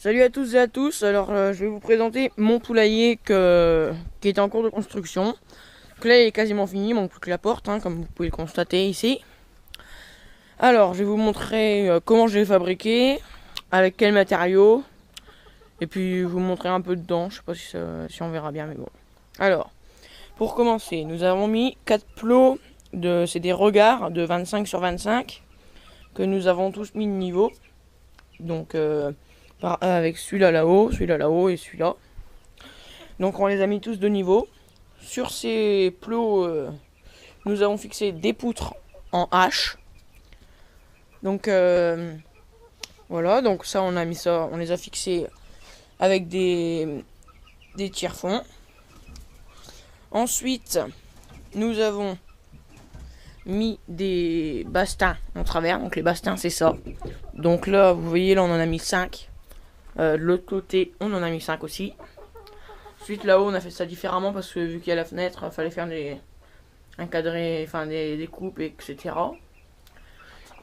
Salut à tous et à tous, alors je vais vous présenter mon poulailler qui est en cours de construction. Donc là il est quasiment fini, il manque plus que la porte, comme vous pouvez le constater ici. Alors je vais vous montrer comment je l'ai fabriqué, avec quels matériaux, et puis vous montrer un peu dedans, je sais pas si on verra bien mais bon. Alors, pour commencer, nous avons mis 4 plots, c'est des regards de 25 sur 25, que nous avons tous mis de niveau. Donc avec celui-là là-haut et celui-là. Donc on les a mis tous de niveau. Sur ces plots, nous avons fixé des poutres en H. Donc voilà, donc ça on a mis ça, on les a fixés avec des tire-fonds. Ensuite, nous avons mis des bastins en travers. Donc les bastins c'est ça. Donc là vous voyez, là on en a mis 5. De l'autre côté on en a mis 5 aussi. Ensuite là-haut on a fait ça différemment parce que vu qu'il y a la fenêtre, il fallait faire des coupes, etc.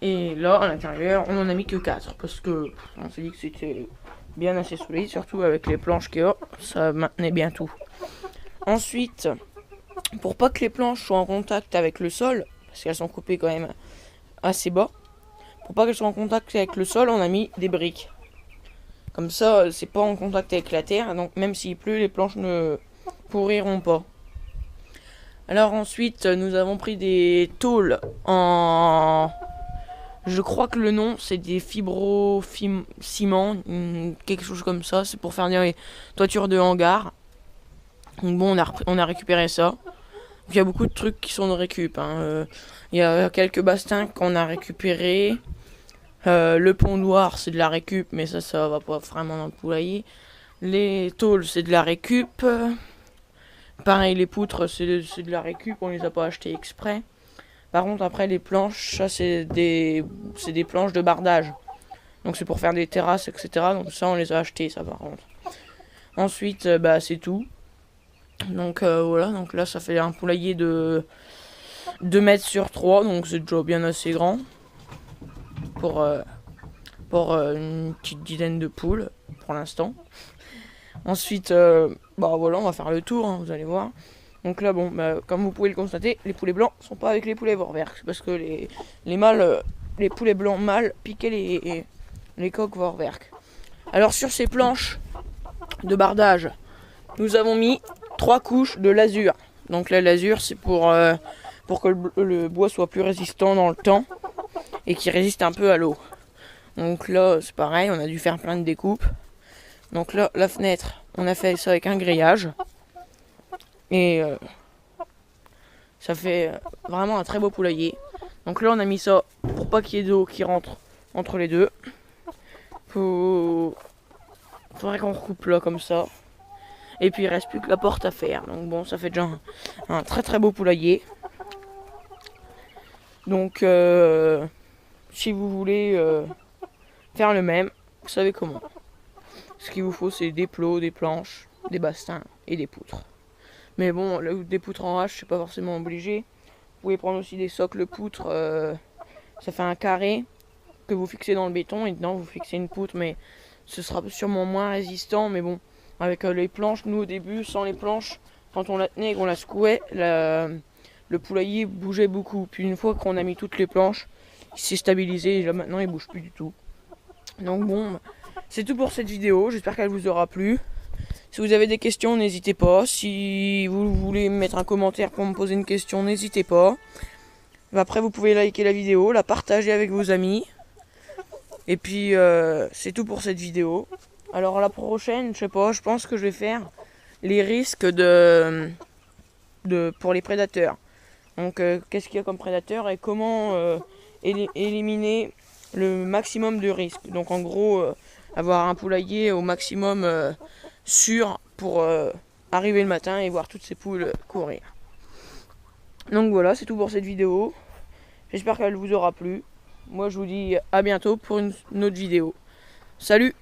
Et là à l'intérieur on en a mis que 4 parce que on s'est dit que c'était bien assez solide, surtout avec les planches qu'il y a, ça maintenait bien tout. Ensuite, pour pas que les planches soient en contact avec le sol, parce qu'elles sont coupées quand même assez bas, pour pas qu'elles soient en contact avec le sol, on a mis des briques. Comme ça, c'est pas en contact avec la terre, donc même s'il pleut, les planches ne pourriront pas. Alors ensuite, nous avons pris des tôles en... Je crois que le nom, c'est des fibro-ciment, quelque chose comme ça. C'est pour faire des toitures de hangar. Donc bon, on a récupéré ça. Il y a beaucoup de trucs qui sont de récup. Il y a quelques bastins qu'on a récupérés. Le pont noir c'est de la récup, mais ça va pas vraiment dans le poulailler. Les tôles c'est de la récup. Pareil, les poutres c'est de la récup, on les a pas achetées exprès. Par contre après les planches, ça c'est des planches de bardage. Donc c'est pour faire des terrasses, etc. Donc ça on les a achetées, ça par contre. Ensuite c'est tout. Donc voilà, donc là ça fait un poulailler de 2 mètres sur 3, donc c'est déjà bien assez grand. Pour une petite dizaine de poules pour l'instant. Ensuite, voilà, on va faire le tour, vous allez voir. Donc là, comme vous pouvez le constater, les poulets blancs sont pas avec les poulets Vorwerk, parce que les mâles, les poulets blancs mâles piquaient les coqs Vorwerk. Alors sur ces planches de bardage, nous avons mis 3 couches de lasure. Donc là, l'azur, c'est pour que le bois soit plus résistant dans le temps et qui résiste un peu à l'eau. Donc là c'est pareil, on a dû faire plein de découpes. Donc là la fenêtre, on a fait ça avec un grillage. Et ça fait vraiment un très beau poulailler. Donc là on a mis ça pour pas qu'il y ait d'eau qui rentre entre les deux. Faudrait qu'on recoupe là comme ça. Et puis il reste plus que la porte à faire. Donc bon, ça fait déjà un très très beau poulailler. Donc si vous voulez faire le même, vous savez comment. Ce qu'il vous faut, c'est des plots, des planches, des bastins et des poutres. Mais bon, là, des poutres en hache, c'est pas forcément obligé. Vous pouvez prendre aussi des socles poutres. Ça fait un carré que vous fixez dans le béton et dedans vous fixez une poutre, mais ce sera sûrement moins résistant. Mais bon, avec les planches, nous au début, sans les planches, quand on la tenait et qu'on la secouait, le poulailler bougeait beaucoup. Puis une fois qu'on a mis toutes les planches, il s'est stabilisé et là maintenant il bouge plus du tout. Donc bon, c'est tout pour cette vidéo, j'espère qu'elle vous aura plu. Si vous avez des questions, n'hésitez pas. Si vous voulez mettre un commentaire pour me poser une question, n'hésitez pas. Après, vous pouvez liker la vidéo, la partager avec vos amis. Et puis, c'est tout pour cette vidéo. Alors, la prochaine, je sais pas, je pense que je vais faire les risques pour les prédateurs. Donc, qu'est-ce qu'il y a comme prédateurs et comment éliminer le maximum de risques. Donc, en gros, avoir un poulailler au maximum sûr pour arriver le matin et voir toutes ces poules courir. Donc voilà, c'est tout pour cette vidéo. J'espère qu'elle vous aura plu. Moi je vous dis à bientôt pour une autre vidéo. Salut!